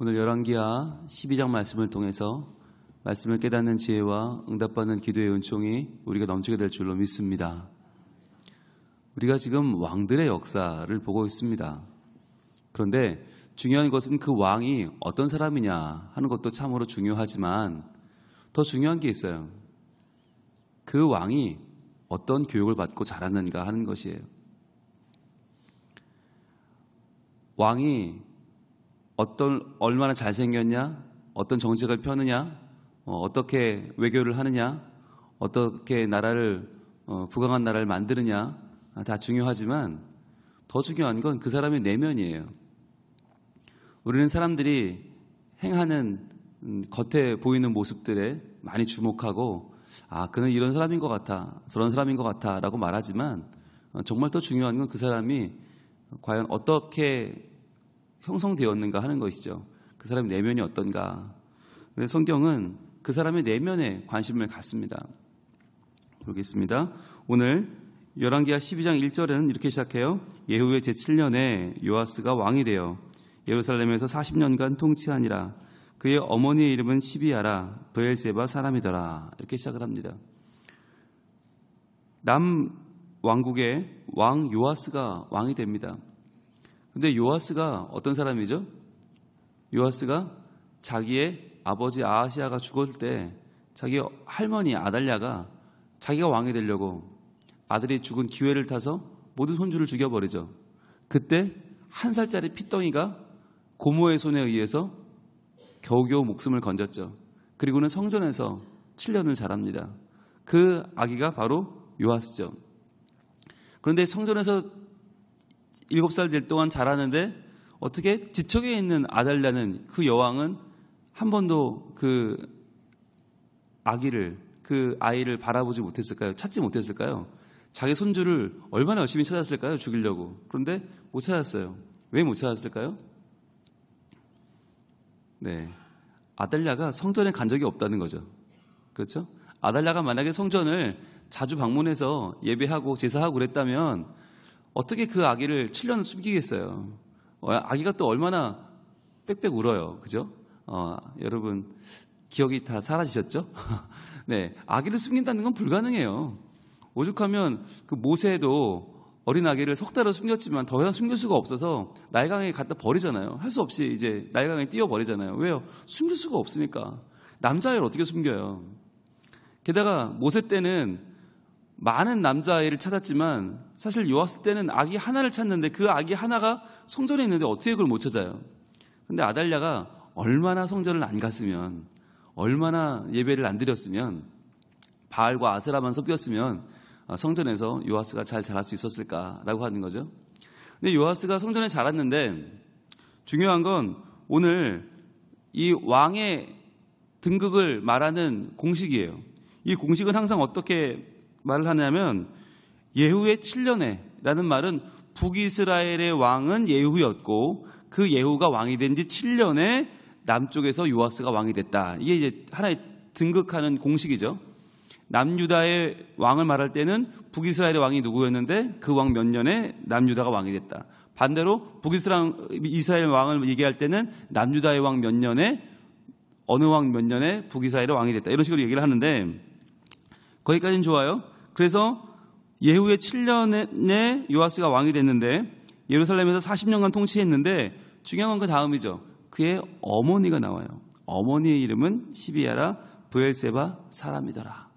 오늘 열왕기하 12장 말씀을 통해서 말씀을 깨닫는 지혜와 응답받는 기도의 은총이 우리가 넘치게 될 줄로 믿습니다. 우리가 지금 왕들의 역사를 보고 있습니다. 그런데 중요한 것은 그 왕이 어떤 사람이냐 하는 것도 참으로 중요하지만 더 중요한 게 있어요. 그 왕이 어떤 교육을 받고 자랐는가 하는 것이에요. 왕이 얼마나 잘생겼냐, 어떤 정책을 펴느냐, 어떻게 외교를 하느냐, 어떻게 나라를 부강한 나라를 만드느냐 다 중요하지만 더 중요한 건 그 사람의 내면이에요. 우리는 사람들이 행하는 겉에 보이는 모습들에 많이 주목하고 그는 이런 사람인 것 같아, 저런 사람인 것 같아 라고 말하지만 정말 더 중요한 건 그 사람이 과연 어떻게 형성되었는가 하는 것이죠. 그 사람의 내면이 어떤가. 그래서 성경은 그 사람의 내면에 관심을 갖습니다. 보겠습니다. 오늘 열왕기하 12장 1절은 이렇게 시작해요. 예후의 제7년에 요아스가 왕이 되어 예루살렘에서 40년간 통치하니라. 그의 어머니의 이름은 시비아라 브엘세바 사람이더라. 이렇게 시작을 합니다. 남왕국의 왕 요아스가 왕이 됩니다. 근데 요아스가 어떤 사람이죠? 요아스가 자기의 아버지 아하시아가 죽을 때 자기 할머니 아달랴가 자기가 왕이 되려고 아들이 죽은 기회를 타서 모든 손주를 죽여버리죠. 그때 1살짜리 핏덩이가 고모의 손에 의해서 겨우겨우 목숨을 건졌죠. 그리고는 성전에서 7년을 자랍니다. 그 아기가 바로 요아스죠. 그런데 성전에서 7살 될 동안 자라는데 어떻게 지척에 있는 아달랴는 그 여왕은 한 번도 그 아이를 바라보지 못했을까요? 찾지 못했을까요? 자기 손주를 얼마나 열심히 찾았을까요? 죽이려고. 그런데 못 찾았어요. 왜 못 찾았을까요? 네, 아달랴가 성전에 간 적이 없다는 거죠. 그렇죠? 아달랴가 만약에 성전을 자주 방문해서 예배하고 제사하고 그랬다면 어떻게 그 아기를 7년을 숨기겠어요? 아기가 또 얼마나 빽빽 울어요. 그죠? 여러분 기억이 다 사라지셨죠? 네, 아기를 숨긴다는 건 불가능해요. 오죽하면 그 모세도 어린 아기를 석 달을 숨겼지만 더 이상 숨길 수가 없어서 나일강에 갖다 버리잖아요. 할 수 없이 이제 나일강에 띄워버리잖아요. 왜요? 숨길 수가 없으니까. 남자아이를 어떻게 숨겨요? 게다가 모세 때는 많은 남자아이를 찾았지만 사실 요아스 때는 아기 하나를 찾는데 그 아기 하나가 성전에 있는데 어떻게 그걸 못 찾아요? 근데 아달랴가 얼마나 성전을 안 갔으면, 얼마나 예배를 안 드렸으면, 바알과 아세라만 섬겼으면 성전에서 요아스가 잘 자랄 수 있었을까라고 하는 거죠. 근데 요아스가 성전에 자랐는데 중요한 건 오늘 이 왕의 등극을 말하는 공식이에요. 이 공식은 항상 어떻게 말을 하냐면 예후의 7년에 라는 말은 북이스라엘의 왕은 예후였고 그 예후가 왕이 된 지 7년에 남쪽에서 요아스가 왕이 됐다. 이게 이제 하나의 등극하는 공식이죠. 남유다의 왕을 말할 때는 북이스라엘의 왕이 누구였는데 그 왕 몇 년에 남유다가 왕이 됐다. 반대로 북이스라엘 왕을 얘기할 때는 남유다의 왕 몇 년에 어느 왕 몇 년에 북이스라엘의 왕이 됐다. 이런 식으로 얘기를 하는데 거기까지는 좋아요. 그래서 예후의 7년에 요아스가 왕이 됐는데 예루살렘에서 40년간 통치했는데 중요한 건 그 다음이죠. 그의 어머니가 나와요. 어머니의 이름은 시비아라 브엘세바 사람이더라.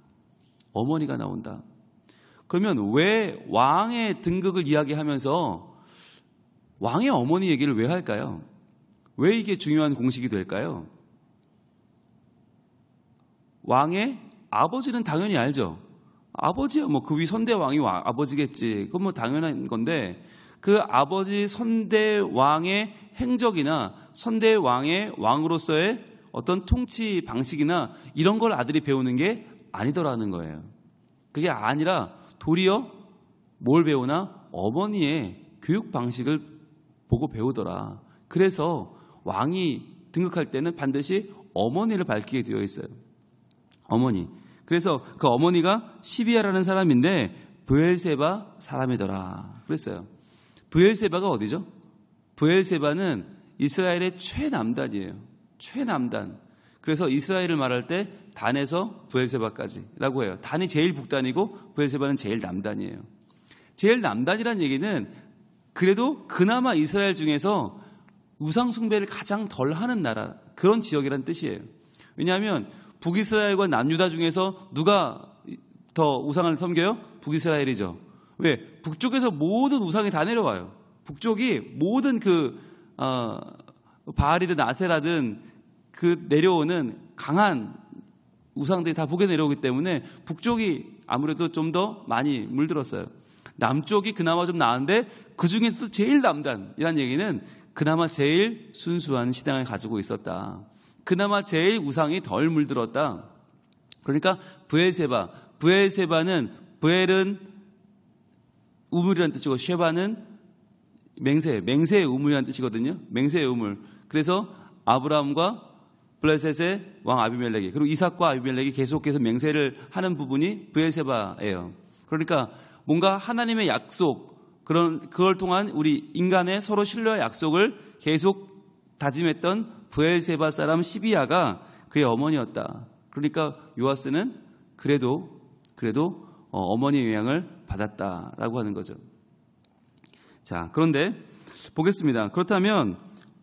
어머니가 나온다. 그러면 왜 왕의 등극을 이야기하면서 왕의 어머니 얘기를 왜 할까요? 왜 이게 중요한 공식이 될까요? 왕의 아버지는 당연히 알죠. 아버지야 그 위 선대왕이 아버지겠지. 그건 당연한 건데 그 아버지 선대왕의 행적이나 선대왕의 왕으로서의 어떤 통치 방식이나 이런 걸 아들이 배우는 게 아니더라는 거예요. 그게 아니라 도리어 뭘 배우나 어머니의 교육 방식을 보고 배우더라. 그래서 왕이 등극할 때는 반드시 어머니를 밝히게 되어 있어요. 어머니. 그래서 그 어머니가 시비아라는 사람인데 브엘세바 사람이더라 그랬어요. 브엘세바가 어디죠? 브엘세바는 이스라엘의 최남단이에요. 최남단. 그래서 이스라엘을 말할 때 단에서 브엘세바까지라고 해요. 단이 제일 북단이고 브엘세바는 제일 남단이에요. 제일 남단이라는 얘기는 그래도 그나마 이스라엘 중에서 우상 숭배를 가장 덜 하는 나라, 그런 지역이라는 뜻이에요. 왜냐하면 북이스라엘과 남유다 중에서 누가 더 우상을 섬겨요? 북이스라엘이죠. 왜? 북쪽에서 모든 우상이 다 내려와요. 북쪽이 모든 바알이든 아세라든 그 내려오는 강한 우상들이 다 북에 내려오기 때문에 북쪽이 아무래도 좀 더 많이 물들었어요. 남쪽이 그나마 좀 나은데 그 중에서도 제일 남단이라는 얘기는 그나마 제일 순수한 신앙을 가지고 있었다. 그나마 제일 우상이 덜 물들었다. 그러니까 브엘세바는 브엘은 우물이라는 뜻이고 쉐바는 맹세의 우물이라는 뜻이거든요. 맹세의 우물. 그래서 아브라함과 블레셋의 왕 아비멜렉이 그리고 이삭과 아비멜렉이 계속해서 맹세를 하는 부분이 브엘세바예요. 그러니까 뭔가 하나님의 약속 그걸 통한 우리 인간의 서로 신뢰와 약속을 계속 다짐했던 브엘세바 사람 시비야가 그의 어머니였다. 그러니까 요아스는 그래도 어머니의 영향을 받았다라고 하는 거죠. 자, 그런데 보겠습니다. 그렇다면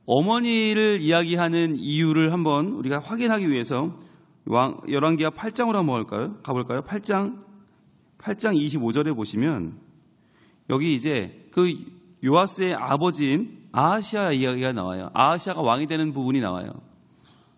어머니를 이야기하는 이유를 한번 우리가 확인하기 위해서 열왕기하 8장으로 한번 가볼까요? 8장 25절에 보시면 여기 이제 그 요아스의 아버지인 아하시아 이야기가 나와요. 아하시아가 왕이 되는 부분이 나와요.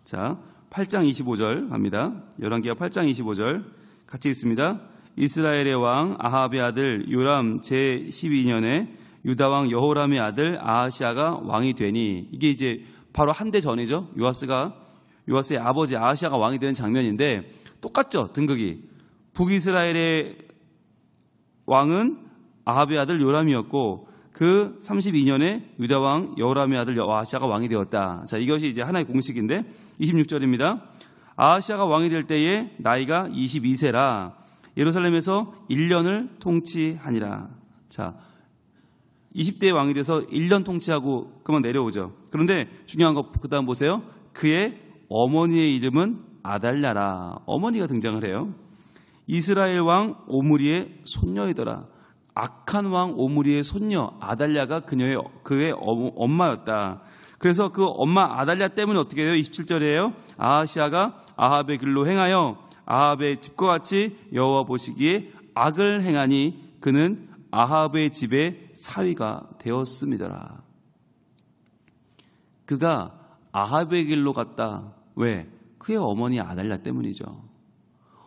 자, 8장 25절 갑니다. 열왕기하 8장 25절 같이 읽습니다. 이스라엘의 왕 아합의 아들 요람 제12년에 유다왕 여호람의 아들 아하시아가 왕이 되니, 이게 이제 바로 한 대 전이죠. 요아스의 아버지 아하시아가 왕이 되는 장면인데 똑같죠. 등극이. 북이스라엘의 왕은 아합의 아들 요람이었고 그 32년에 유다왕 여호람의 아들 아하시아가 왕이 되었다. 자, 이것이 이제 하나의 공식인데 26절입니다. 아하시아가 왕이 될 때에 나이가 22세라 예루살렘에서 1년을 통치하니라. 자, 20대에 왕이 돼서 1년 통치하고 그만 내려오죠. 그런데 중요한 거 그 다음 보세요. 그의 어머니의 이름은 아달랴라. 어머니가 등장을 해요. 이스라엘 왕 오므리의 손녀이더라. 악한 왕 오므리의 손녀 아달랴가 그의 엄마였다. 그래서 그 엄마 아달랴 때문에 어떻게 해요? 27절이에요. 아하시아가 아합의 길로 행하여 아합의 집과 같이 여호와 보시기에 악을 행하니 그는 아합의 집의 사위가 되었습니다. 그가 아합의 길로 갔다. 왜? 그의 어머니 아달랴 때문이죠.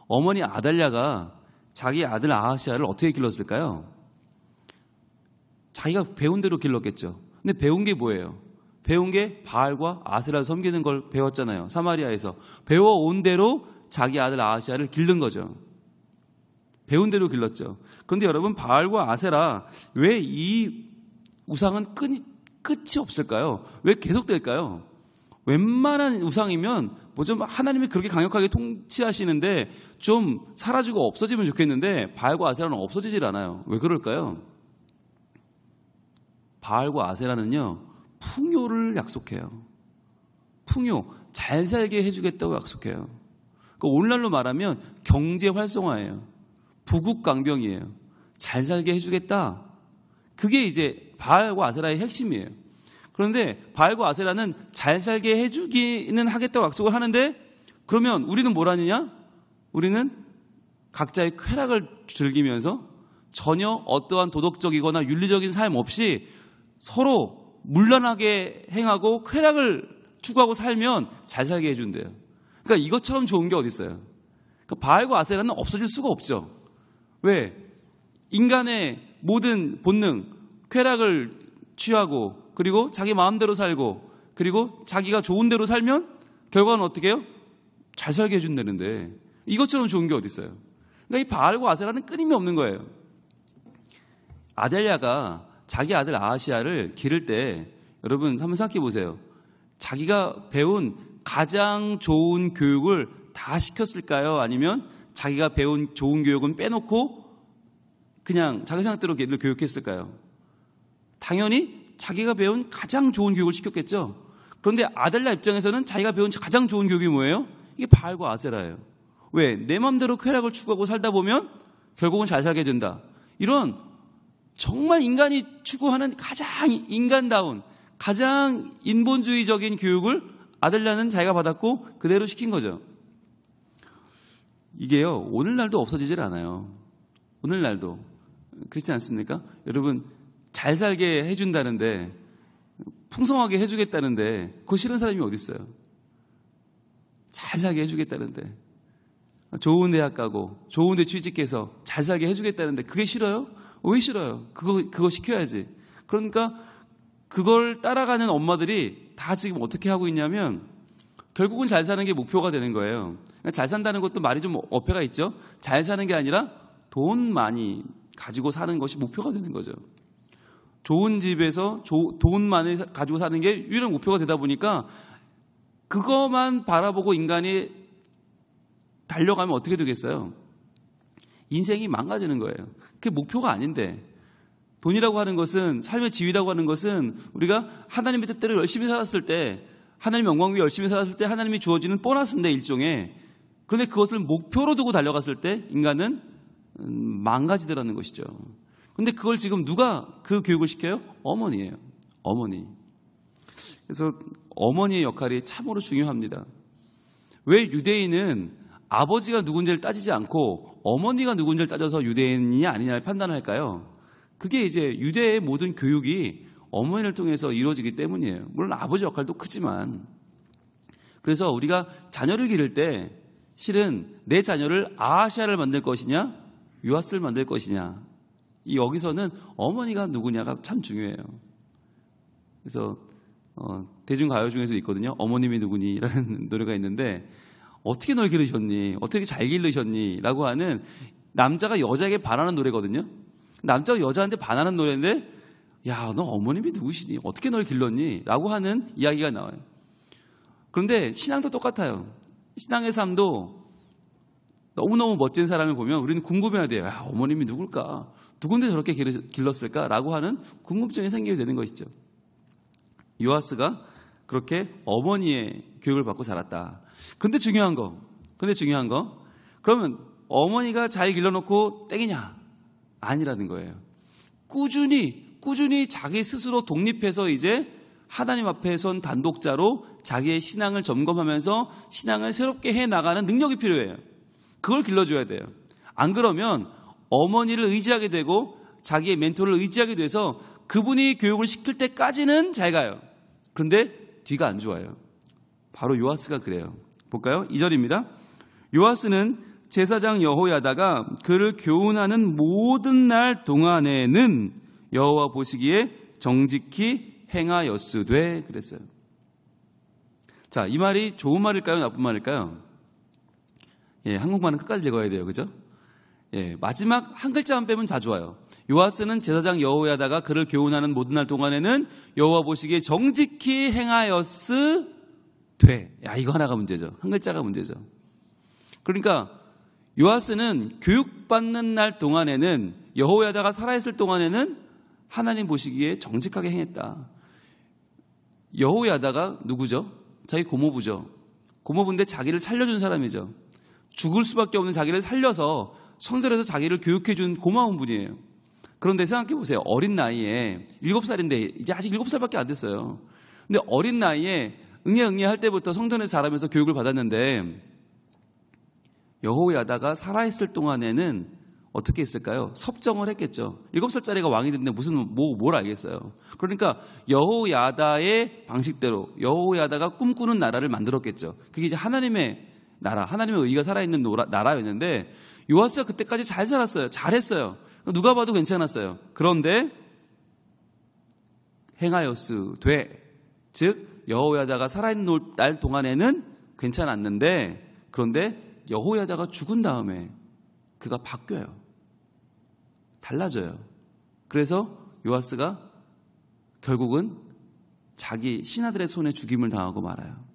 어머니 아달랴가 자기 아들 아하시아를 어떻게 길렀을까요? 자기가 배운 대로 길렀겠죠. 근데 배운 게 뭐예요? 배운 게 바알과 아세라를 섬기는 걸 배웠잖아요. 사마리아에서. 배워온 대로 자기 아들 아하시아를 기른 거죠. 배운 대로 길렀죠. 그런데 여러분, 바알과 아세라, 왜 이 우상은 끝이 없을까요? 왜 계속될까요? 웬만한 우상이면 뭐 좀 하나님이 그렇게 강력하게 통치하시는데 좀 사라지고 없어지면 좋겠는데 바알과 아세라는 없어지질 않아요. 왜 그럴까요? 바알과 아세라는요, 풍요를 약속해요. 풍요, 잘 살게 해주겠다고 약속해요. 그러니까 오늘날로 말하면 경제 활성화예요. 부국강병이에요. 잘 살게 해주겠다. 그게 이제 바알과 아세라의 핵심이에요. 그런데 바알과 아세라는 잘 살게 해주기는 하겠다고 약속을 하는데, 그러면 우리는 뭘 하느냐? 우리는 각자의 쾌락을 즐기면서 전혀 어떠한 도덕적이거나 윤리적인 삶 없이 서로 문란하게 행하고 쾌락을 추구하고 살면 잘 살게 해준대요. 그러니까 이것처럼 좋은 게 어디 있어요? 그러니까 바알과 아세라는 없어질 수가 없죠. 왜? 인간의 모든 본능, 쾌락을 취하고 그리고 자기 마음대로 살고 그리고 자기가 좋은 대로 살면 결과는 어떻게 해요? 잘 살게 해준다는데 이것처럼 좋은 게 어디 있어요? 그러니까 이 바알과 아세라는 끊임이 없는 거예요. 아달랴가 자기 아들 아하시아를 기를 때 여러분 한번 생각해 보세요. 자기가 배운 가장 좋은 교육을 다 시켰을까요? 아니면 자기가 배운 좋은 교육은 빼놓고 그냥 자기 생각대로 걔를 교육했을까요? 당연히 자기가 배운 가장 좋은 교육을 시켰겠죠. 그런데 아달랴 입장에서는 자기가 배운 가장 좋은 교육이 뭐예요? 이게 바알과 아세라예요. 왜? 내 마음대로 쾌락을 추구하고 살다 보면 결국은 잘 살게 된다. 이런 정말 인간이 추구하는 가장 인간다운, 가장 인본주의적인 교육을 아달랴는 자기가 받았고 그대로 시킨 거죠. 이게요, 오늘날도 없어지질 않아요. 오늘날도. 그렇지 않습니까? 여러분, 잘 살게 해준다는데, 풍성하게 해주겠다는데, 그거 싫은 사람이 어디 있어요? 잘 살게 해주겠다는데, 좋은 대학 가고, 좋은 데 취직해서 잘 살게 해주겠다는데, 그게 싫어요? 왜 싫어요? 그거 시켜야지. 그러니까, 그걸 따라가는 엄마들이 다 지금 어떻게 하고 있냐면, 결국은 잘 사는 게 목표가 되는 거예요. 잘 산다는 것도 말이 좀 어폐가 있죠. 잘 사는 게 아니라 돈 많이 가지고 사는 것이 목표가 되는 거죠. 좋은 집에서 돈 많이 가지고 사는 게 유일한 목표가 되다 보니까 그것만 바라보고 인간이 달려가면 어떻게 되겠어요? 인생이 망가지는 거예요. 그게 목표가 아닌데, 돈이라고 하는 것은, 삶의 지위라고 하는 것은 우리가 하나님의 뜻대로 열심히 살았을 때, 하나님의 영광 위에 열심히 살았을 때 하나님이 주어지는 보너스인데, 일종의. 그런데 그것을 목표로 두고 달려갔을 때 인간은 망가지더라는 것이죠. 그런데 그걸 지금 누가 그 교육을 시켜요? 어머니예요. 어머니. 그래서 어머니의 역할이 참으로 중요합니다. 왜 유대인은 아버지가 누군지를 따지지 않고 어머니가 누군지를 따져서 유대인이냐 아니냐를 판단할까요? 그게 이제 유대의 모든 교육이 어머니를 통해서 이루어지기 때문이에요. 물론 아버지 역할도 크지만. 그래서 우리가 자녀를 기를 때 실은 내 자녀를 아하시아를 만들 것이냐 요아스를 만들 것이냐, 여기서는 어머니가 누구냐가 참 중요해요. 그래서 대중가요 중에서 있거든요. 어머님이 누구니라는 노래가 있는데, 어떻게 널 기르셨니? 어떻게 잘 기르셨니? 라고 하는, 남자가 여자에게 반하는 노래거든요. 남자가 여자한테 반하는 노래인데, 야, 너 어머님이 누구시니? 어떻게 널 길렀니? 라고 하는 이야기가 나와요. 그런데 신앙도 똑같아요. 신앙의 삶도 너무너무 멋진 사람을 보면 우리는 궁금해야 돼요. 야, 어머님이 누굴까? 누군데 저렇게 길렀을까? 라고 하는 궁금증이 생기게 되는 것이죠. 요아스가 그렇게 어머니의 교육을 받고 자랐다. 근데 중요한 거. 그러면 어머니가 잘 길러놓고 땡이냐? 아니라는 거예요. 꾸준히 자기 스스로 독립해서 이제 하나님 앞에 선 단독자로 자기의 신앙을 점검하면서 신앙을 새롭게 해나가는 능력이 필요해요. 그걸 길러줘야 돼요. 안 그러면 어머니를 의지하게 되고 자기의 멘토를 의지하게 돼서 그분이 교육을 시킬 때까지는 잘 가요. 그런데 뒤가 안 좋아요. 바로 요아스가 그래요. 볼까요? 2절입니다. 요아스는 제사장 여호야다가 그를 교훈하는 모든 날 동안에는 여호와 보시기에 정직히 행하였으되 그랬어요. 자, 이 말이 좋은 말일까요? 나쁜 말일까요? 예, 한국말은 끝까지 읽어야 돼요. 그죠? 예, 마지막 한 글자만 빼면 다 좋아요. 요아스는 제사장 여호야다가 그를 교훈하는 모든 날 동안에는 여호와 보시기에 정직히 행하였으되. 야, 이거 하나가 문제죠. 한 글자가 문제죠. 그러니까 요아스는 교육받는 날 동안에는, 여호야다가 살아있을 동안에는 하나님 보시기에 정직하게 행했다. 여호야다가 누구죠? 자기 고모부죠. 고모부인데 자기를 살려준 사람이죠. 죽을 수밖에 없는 자기를 살려서 성전에서 자기를 교육해준 고마운 분이에요. 그런데 생각해 보세요. 어린 나이에 7살인데 이제 아직 7살밖에 안 됐어요. 근데 어린 나이에 응애 할 때부터 성전에서 자라면서 교육을 받았는데, 여호야다가 살아있을 동안에는 어떻게 했을까요? 섭정을 했겠죠. 7살짜리가 왕이 됐는데 뭘 알겠어요. 그러니까 여호야다의 방식대로 여호야다가 꿈꾸는 나라를 만들었겠죠. 그게 이제 하나님의 나라, 하나님의 의가 살아있는 나라였는데, 요아스가 그때까지 잘 살았어요. 잘했어요. 누가 봐도 괜찮았어요. 그런데 행하였으되, 즉 여호야다가 살아있는 날 동안에는 괜찮았는데, 그런데 여호야다가 죽은 다음에 그가 바뀌어요. 달라져요. 그래서 요아스가 결국은 자기 신하들의 손에 죽임을 당하고 말아요.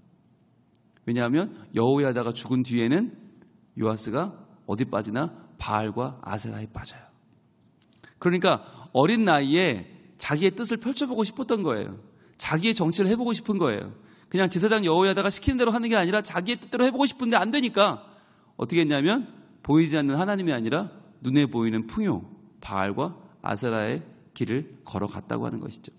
왜냐하면 여호야다가 죽은 뒤에는 요아스가 어디 빠지나 바알과 아세라에 빠져요. 그러니까 어린 나이에 자기의 뜻을 펼쳐보고 싶었던 거예요. 자기의 정치를 해보고 싶은 거예요. 그냥 제사장 여호야다가 시키는 대로 하는 게 아니라 자기의 뜻대로 해보고 싶은데 안 되니까 어떻게 했냐면 보이지 않는 하나님이 아니라 눈에 보이는 풍요, 바알과 아세라의 길을 걸어갔다고 하는 것이죠.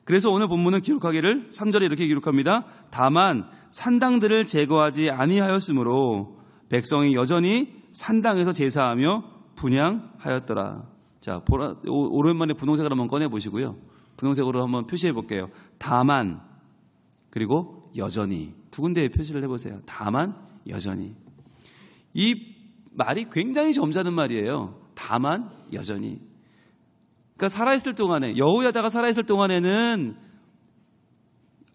그래서 오늘 본문은 기록하기를 3절에 이렇게 기록합니다. 다만 산당들을 제거하지 아니하였으므로 백성이 여전히 산당에서 제사하며 분향하였더라. 자, 오랜만에 분홍색을 한번 꺼내보시고요. 분홍색으로 한번 표시해 볼게요. 다만, 그리고 여전히. 두 군데에 표시를 해보세요. 다만, 여전히. 이 말이 굉장히 점잖은 말이에요. 다만, 여전히. 그러니까 살아있을 동안에, 여호야다가 살아있을 동안에는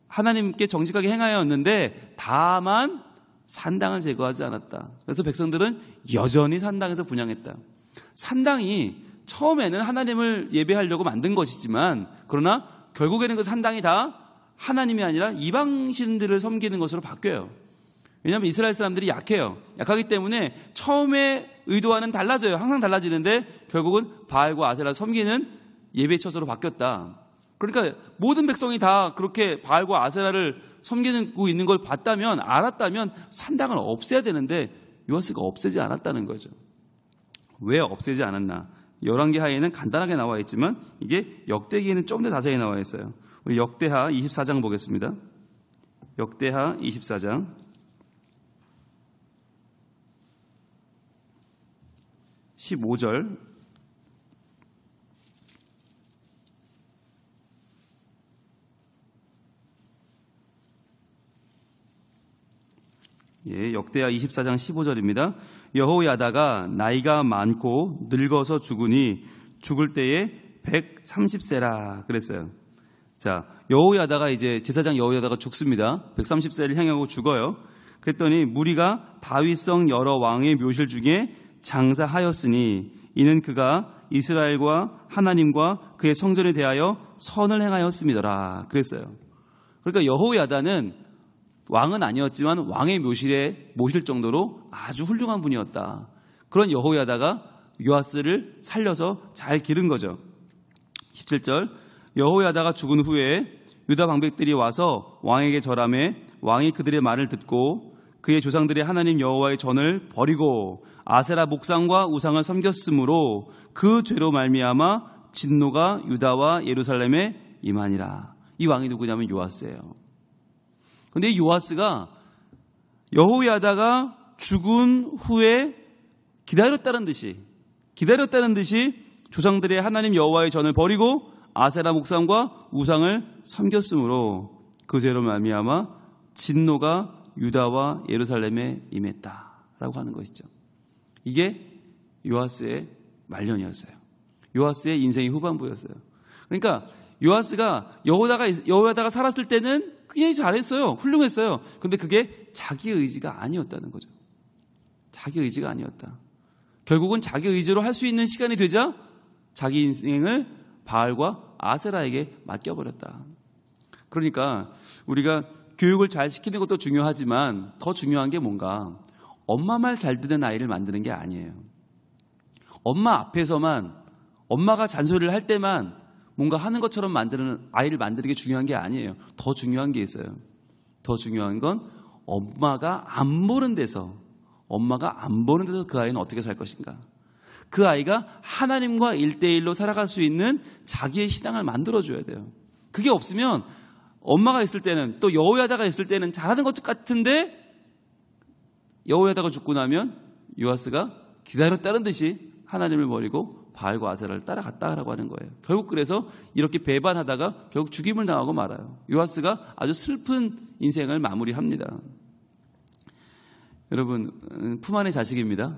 하나님께 정직하게 행하였는데 다만 산당을 제거하지 않았다. 그래서 백성들은 여전히 산당에서 분향했다. 산당이 처음에는 하나님을 예배하려고 만든 것이지만 그러나 결국에는 그 산당이 다 하나님이 아니라 이방신들을 섬기는 것으로 바뀌어요. 왜냐하면 이스라엘 사람들이 약해요. 약하기 때문에 처음에 의도와는 달라져요. 항상 달라지는데 결국은 바알과 아세라를 섬기는 예배 처소로 바뀌었다. 그러니까 모든 백성이 다 그렇게 바알과 아세라를 섬기고 있는 걸 봤다면, 알았다면 산당을 없애야 되는데 요아스가 없애지 않았다는 거죠. 왜 없애지 않았나? 열왕기 하에는 간단하게 나와 있지만 이게 역대기에는 좀 더 자세히 나와 있어요. 우리 역대하 24장 보겠습니다. 역대하 24장 15절. 예, 역대하 24장 15절입니다. 여호야다가 나이가 많고 늙어서 죽으니 죽을 때에 130세라 그랬어요. 자, 여호야다가 이제 제사장 여호야다가 죽습니다. 130세를 향하고 죽어요. 그랬더니 무리가 다윗성 여러 왕의 묘실 중에 장사하였으니 이는 그가 이스라엘과 하나님과 그의 성전에 대하여 선을 행하였음이더라 그랬어요. 그러니까 여호야다는 왕은 아니었지만 왕의 묘실에 모실 정도로 아주 훌륭한 분이었다. 그런 여호야다가 요아스를 살려서 잘 기른 거죠. 17절 여호야다가 죽은 후에 유다 방백들이 와서 왕에게 절하매 왕이 그들의 말을 듣고 그의 조상들의 하나님 여호와의 전을 버리고 아세라 목상과 우상을 섬겼으므로 그 죄로 말미암아 진노가 유다와 예루살렘에 임하니라. 이 왕이 누구냐면 요아스예요. 근데 요아스가 여호야다가 죽은 후에 기다렸다는 듯이 조상들의 하나님 여호와의 전을 버리고 아세라 목상과 우상을 섬겼으므로 그 죄로 말미암아 진노가 유다와 예루살렘에 임했다라고 하는 것이죠. 이게 요아스의 말년이었어요. 요아스의 인생의 후반부였어요. 그러니까 요아스가 여호야다가 살았을 때는 굉장히 잘했어요. 훌륭했어요. 그런데 그게 자기 의지가 아니었다는 거죠. 자기 의지가 아니었다. 결국은 자기 의지로 할 수 있는 시간이 되자 자기 인생을 바알과 아세라에게 맡겨버렸다. 그러니까 우리가 교육을 잘 시키는 것도 중요하지만 더 중요한 게 뭔가 엄마 말 잘 듣는 아이를 만드는 게 아니에요. 엄마 앞에서만 엄마가 잔소리를 할 때만 뭔가 하는 것처럼 만드는 아이를 만드는 게 중요한 게 아니에요. 더 중요한 게 있어요. 더 중요한 건 엄마가 안 보는 데서 그 아이는 어떻게 살 것인가. 그 아이가 하나님과 1대1로 살아갈 수 있는 자기의 신앙을 만들어줘야 돼요. 그게 없으면 엄마가 있을 때는 또 여호야다가 있을 때는 잘하는 것 같은데 여호야다가 죽고 나면 요아스가 기다렸다는 듯이 하나님을 버리고 바알과 아세라를 따라갔다라고 하는 거예요. 결국 그래서 이렇게 배반하다가 결국 죽임을 당하고 말아요. 요아스가 아주 슬픈 인생을 마무리합니다. 여러분, 품 안의 자식입니다.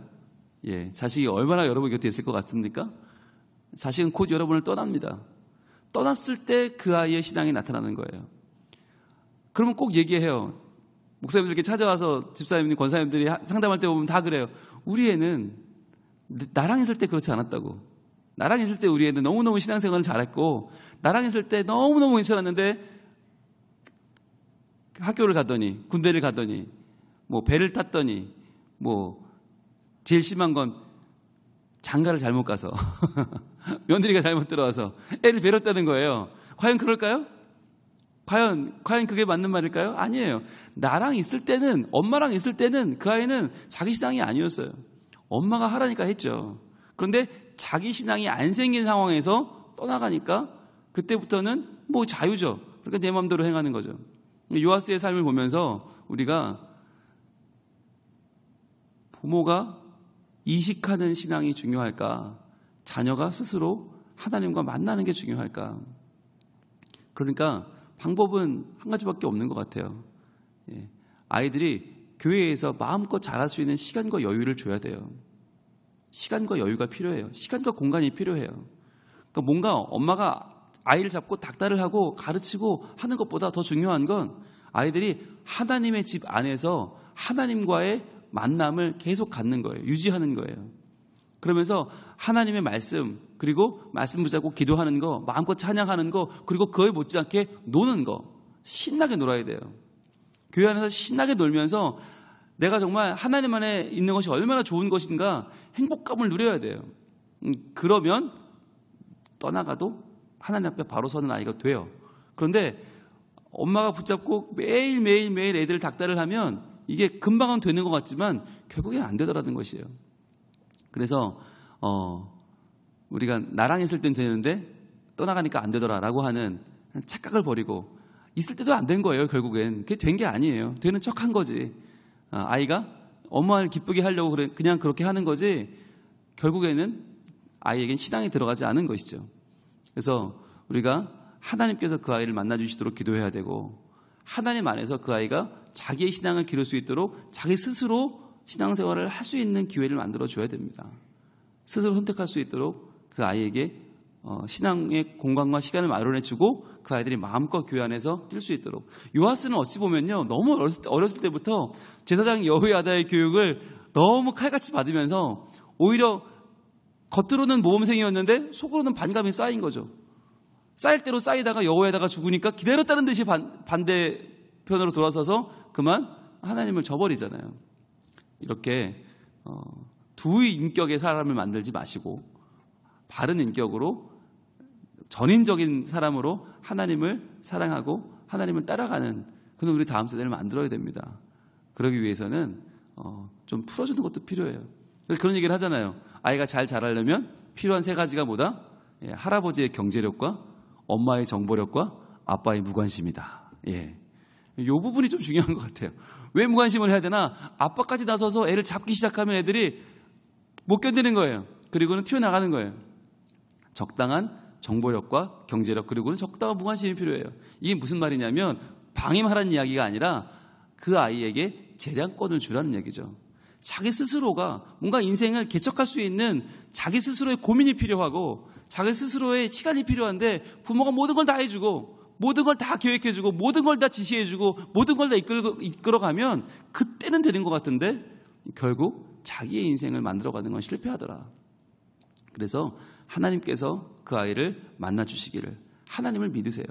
예, 자식이 얼마나 여러분 곁에 있을 것 같습니까? 자식은 곧 여러분을 떠납니다. 떠났을 때 그 아이의 신앙이 나타나는 거예요. 그러면 꼭 얘기해요. 목사님들 이렇게 찾아와서 집사님들, 권사님들이 상담할 때 보면 다 그래요. 우리 애는 나랑 있을 때 그렇지 않았다고. 나랑 있을 때 우리 애는 너무너무 신앙생활을 잘했고 나랑 있을 때 너무너무 괜찮았는데 학교를 가더니 군대를 가더니 뭐 배를 탔더니 뭐 제일 심한 건 장가를 잘못 가서 며느리가 잘못 들어와서 애를 베렸다는 거예요. 과연 그럴까요? 과연 그게 맞는 말일까요? 아니에요. 나랑 있을 때는, 엄마랑 있을 때는 그 아이는 자기 신앙이 아니었어요. 엄마가 하라니까 했죠. 그런데 자기 신앙이 안 생긴 상황에서 떠나가니까 그때부터는 뭐 자유죠. 그러니까 내 마음대로 행하는 거죠. 요아스의 삶을 보면서 우리가 부모가 이식하는 신앙이 중요할까? 자녀가 스스로 하나님과 만나는 게 중요할까? 그러니까 방법은 한 가지밖에 없는 것 같아요. 아이들이 교회에서 마음껏 자랄 수 있는 시간과 여유를 줘야 돼요. 시간과 여유가 필요해요. 시간과 공간이 필요해요. 그러니까 뭔가 엄마가 아이를 잡고 닥달을 하고 가르치고 하는 것보다 더 중요한 건 아이들이 하나님의 집 안에서 하나님과의 만남을 계속 갖는 거예요. 유지하는 거예요. 그러면서 하나님의 말씀, 그리고 말씀 붙잡고 기도하는 거, 마음껏 찬양하는 거, 그리고 그에 못지않게 노는 거, 신나게 놀아야 돼요. 교회 안에서 신나게 놀면서 내가 정말 하나님 안에 있는 것이 얼마나 좋은 것인가 행복감을 누려야 돼요. 그러면 떠나가도 하나님 앞에 바로 서는 아이가 돼요. 그런데 엄마가 붙잡고 매일 애들 닥달을 하면 이게 금방은 되는 것 같지만 결국엔 안 되더라는 것이에요. 그래서 우리가 나랑 있을 땐 되는데 떠나가니까 안 되더라라고 하는 착각을 버리고 있을 때도 안 된 거예요. 결국엔 그게 된 게 아니에요. 되는 척한 거지. 아이가 엄마를 기쁘게 하려고 그냥 그렇게 하는 거지 결국에는 아이에겐 신앙이 들어가지 않은 것이죠. 그래서 우리가 하나님께서 그 아이를 만나주시도록 기도해야 되고 하나님 안에서 그 아이가 자기의 신앙을 기를 수 있도록 자기 스스로 신앙생활을 할 수 있는 기회를 만들어줘야 됩니다. 스스로 선택할 수 있도록 그 아이에게 신앙의 공간과 시간을 마련해주고 그 아이들이 마음껏 교회 안에서 뛸 수 있도록. 요아스는 어찌 보면요, 너무 어렸을 때부터 제사장 여호야다의 교육을 너무 칼같이 받으면서 오히려 겉으로는 모범생이었는데 속으로는 반감이 쌓인 거죠. 쌓일 대로 쌓이다가 여호야다가 죽으니까 기다렸다는 듯이 반대편으로 돌아서서 그만 하나님을 저버리잖아요. 이렇게 두 인격의 사람을 만들지 마시고 바른 인격으로 전인적인 사람으로 하나님을 사랑하고 하나님을 따라가는 그런 우리 다음 세대를 만들어야 됩니다. 그러기 위해서는 좀 풀어주는 것도 필요해요. 그래서 그런 얘기를 하잖아요. 아이가 잘 자라려면 필요한 세 가지가 뭐다? 할아버지의 경제력과 엄마의 정보력과 아빠의 무관심이다. 이 부분이 좀 중요한 것 같아요. 왜 무관심을 해야 되나? 아빠까지 나서서 애를 잡기 시작하면 애들이 못 견디는 거예요. 그리고는 튀어나가는 거예요. 적당한 정보력과 경제력, 그리고는 적당한 무관심이 필요해요. 이게 무슨 말이냐면 방임하라는 이야기가 아니라 그 아이에게 재량권을 주라는 얘기죠. 자기 스스로가 뭔가 인생을 개척할 수 있는 자기 스스로의 고민이 필요하고 자기 스스로의 시간이 필요한데 부모가 모든 걸 다 해주고 모든 걸 다 계획해주고 모든 걸 다 지시해주고 모든 걸 다 이끌어가면 그때는 되는 것 같은데 결국 자기의 인생을 만들어가는 건 실패하더라. 그래서 하나님께서 그 아이를 만나주시기를, 하나님을 믿으세요.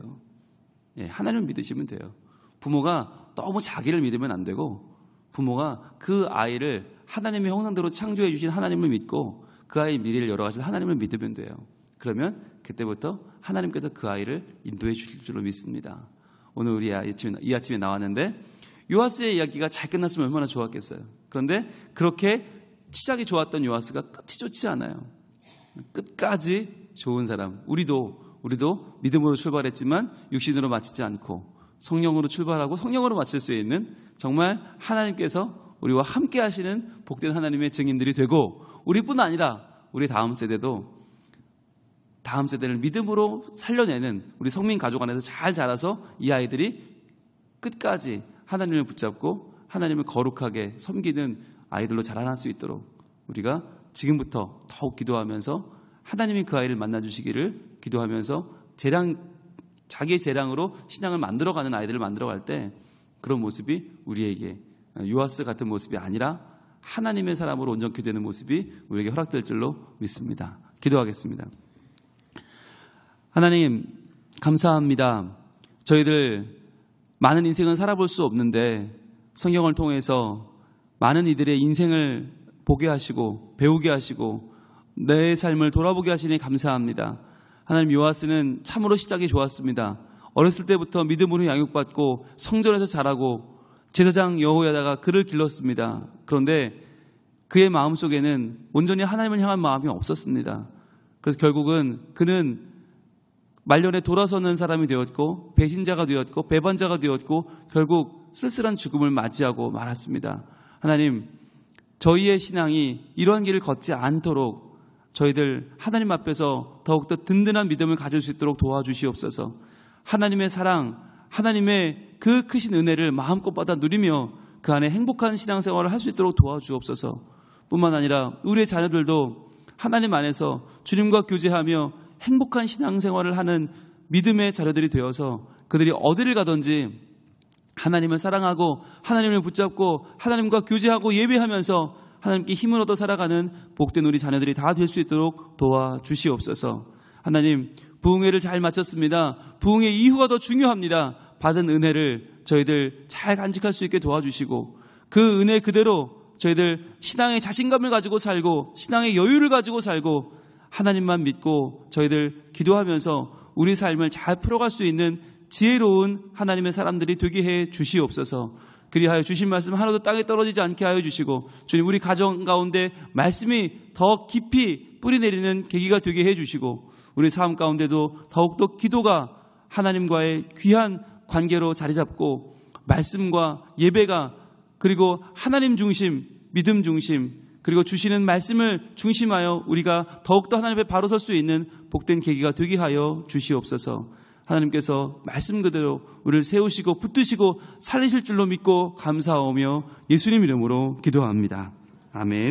하나님을 믿으시면 돼요. 부모가 너무 자기를 믿으면 안 되고 부모가 그 아이를 하나님의 형상대로 창조해 주신 하나님을 믿고 그 아이의 미래를 열어가실 하나님을 믿으면 돼요. 그러면 그때부터 하나님께서 그 아이를 인도해 주실 줄로 믿습니다. 오늘 우리 이 아침에 나왔는데 요아스의 이야기가 잘 끝났으면 얼마나 좋았겠어요. 그런데 그렇게 시작이 좋았던 요아스가 끝이 좋지 않아요. 끝까지 좋은 사람. 우리도 믿음으로 출발했지만 육신으로 마치지 않고 성령으로 출발하고 성령으로 마칠 수 있는 정말 하나님께서 우리와 함께 하시는 복된 하나님의 증인들이 되고 우리뿐 아니라 우리 다음 세대도 다음 세대를 믿음으로 살려내는 우리 성민 가족 안에서 잘 자라서 이 아이들이 끝까지 하나님을 붙잡고 하나님을 거룩하게 섬기는 아이들로 자라날 수 있도록 우리가 지금부터 더욱 기도하면서 하나님이 그 아이를 만나주시기를 기도하면서 자기의 재량으로 신앙을 만들어가는 아이들을 만들어갈 때 그런 모습이 우리에게 요아스 같은 모습이 아니라 하나님의 사람으로 온전케 되는 모습이 우리에게 허락될 줄로 믿습니다. 기도하겠습니다. 하나님 감사합니다. 저희들 많은 인생을 살아볼 수 없는데 성경을 통해서 많은 이들의 인생을 보게 하시고 배우게 하시고 내 삶을 돌아보게 하시니 감사합니다. 하나님, 요아스는 참으로 시작이 좋았습니다. 어렸을 때부터 믿음으로 양육받고 성전에서 자라고 제사장 여호야다가 그를 길렀습니다. 그런데 그의 마음속에는 온전히 하나님을 향한 마음이 없었습니다. 그래서 결국은 그는 말년에 돌아서는 사람이 되었고 배신자가 되었고 배반자가 되었고 결국 쓸쓸한 죽음을 맞이하고 말았습니다. 하나님, 저희의 신앙이 이러한 길을 걷지 않도록 저희들 하나님 앞에서 더욱더 든든한 믿음을 가질 수 있도록 도와주시옵소서. 하나님의 사랑, 하나님의 그 크신 은혜를 마음껏 받아 누리며 그 안에 행복한 신앙생활을 할 수 있도록 도와주옵소서. 뿐만 아니라 우리의 자녀들도 하나님 안에서 주님과 교제하며 행복한 신앙생활을 하는 믿음의 자녀들이 되어서 그들이 어디를 가든지 하나님을 사랑하고 하나님을 붙잡고 하나님과 교제하고 예배하면서 하나님께 힘을 얻어 살아가는 복된 우리 자녀들이 다 될 수 있도록 도와주시옵소서. 하나님, 부흥회를 잘 마쳤습니다. 부흥회 이후가 더 중요합니다. 받은 은혜를 저희들 잘 간직할 수 있게 도와주시고 그 은혜 그대로 저희들 신앙의 자신감을 가지고 살고 신앙의 여유를 가지고 살고 하나님만 믿고 저희들 기도하면서 우리 삶을 잘 풀어갈 수 있는 지혜로운 하나님의 사람들이 되게 해 주시옵소서. 그리하여 주신 말씀 하나도 땅에 떨어지지 않게 하여 주시고 주님, 우리 가정 가운데 말씀이 더 깊이 뿌리내리는 계기가 되게 해 주시고 우리 삶 가운데도 더욱더 기도가 하나님과의 귀한 관계로 자리 잡고 말씀과 예배가 그리고 하나님 중심, 믿음 중심 그리고 주시는 말씀을 중심하여 우리가 더욱더 하나님 앞에 바로 설 수 있는 복된 계기가 되게 하여 주시옵소서. 하나님께서 말씀 그대로 우리를 세우시고 붙드시고 살리실 줄로 믿고 감사하며 예수님 이름으로 기도합니다. 아멘.